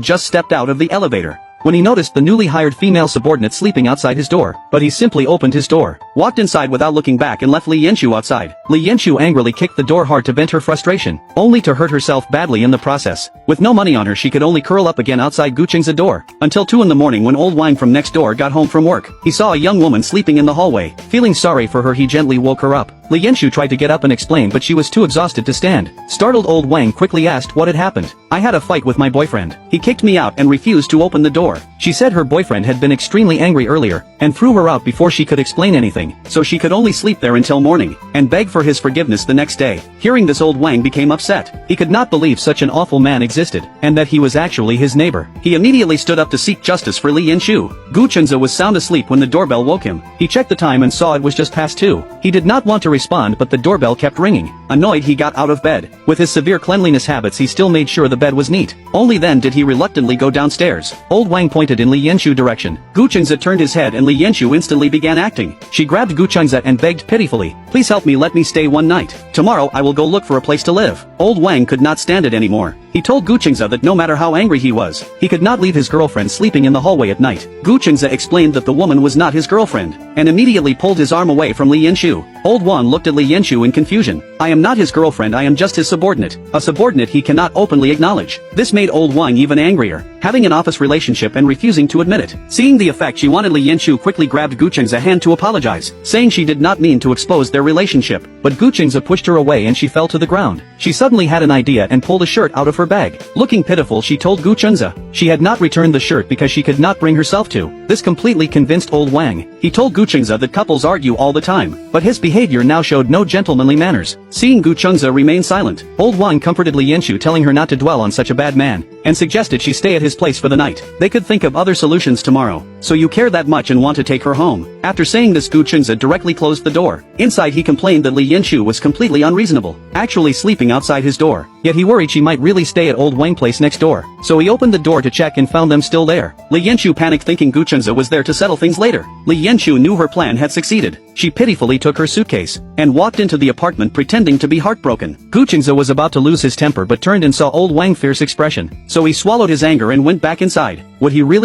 just stepped out of the elevator when he noticed the newly hired female subordinate sleeping outside his door, but he simply opened his door, walked inside without looking back and left Li Yanqiu outside. Li Yanqiu angrily kicked the door hard to vent her frustration, only to hurt herself badly in the process. With no money on her, she could only curl up again outside Gu Qing's door, until 2 in the morning when old Wang from next door got home from work. He saw a young woman sleeping in the hallway. Feeling sorry for her, he gently woke her up. Li Yanqiu tried to get up and explain, but she was too exhausted to stand. Startled, old Wang quickly asked what had happened. "I had a fight with my boyfriend. He kicked me out and refused to open the door." She said her boyfriend had been extremely angry earlier, and threw her out before she could explain anything, so she could only sleep there until morning, and beg for his forgiveness the next day. Hearing this, old Wang became upset. He could not believe such an awful man existed, and that he was actually his neighbor. He immediately stood up to seek justice for Li Yanqiu. Gu Chunzi was sound asleep when the doorbell woke him. He checked the time and saw it was just past 2. He did not want to respond, but the doorbell kept ringing. Annoyed, he got out of bed. With his severe cleanliness habits, he still made sure the bed was neat. Only then did he reluctantly go downstairs. Old Wang pointed in Li Yanqiu direction. Gu Chunzi turned his head and Li Yanqiu instantly began acting. She grabbed Gu Chunzi and begged pitifully, "Please help me, let me stay one night. Tomorrow I will go look for a place to live." Old Wang could not stand it anymore. He told Gu Chunzi that no matter how angry he was, he could not leave his girlfriend sleeping in the hallway at night. Gu Chunzi explained that the woman was not his girlfriend, and immediately pulled his arm away from Li Yanqiu. Old Wang looked at Li Yanqiu in confusion. "I am not his girlfriend, I am just his subordinate." A subordinate he cannot openly acknowledge. This made old Wang even angrier, having an office relationship and refusing to admit it. Seeing the effect she wanted, Li Yanqiu quickly grabbed Gu Chunzi's hand to apologize, saying she did not mean to expose their relationship. But Gu Chunzi pushed her away and she fell to the ground. She suddenly had an idea and pulled a shirt out of her bag. Looking pitiful, she told Gu Chunzi she had not returned the shirt because she could not bring herself to. This completely convinced old Wang. He told Gu Chunzi that couples argue all the time, but his behavior now showed no gentlemanly manners. Seeing Gu Chunzi remain silent, old Wang comforted Li Yanqiu, telling her not to dwell on such a bad man, and suggested she stay at his place for the night. They could think of other solutions tomorrow. "So you care that much and want to take her home?" After saying this, Gu Chunzi directly closed the door. Inside, he complained that Li Yanqiu was completely unreasonable, actually sleeping outside his door. Yet he worried she might really stay at old Wang place next door. So he opened the door to check and found them still there. Li Yanqiu panicked, thinking Gu Chunzi was there to settle things later. Li Yanqiu knew her plan had succeeded. She pitifully took her suitcase and walked into the apartment pretending to be heartbroken. Gu Chunzi was about to lose his temper but turned and saw old Wang's fierce expression. So he swallowed his anger and went back inside. Would he really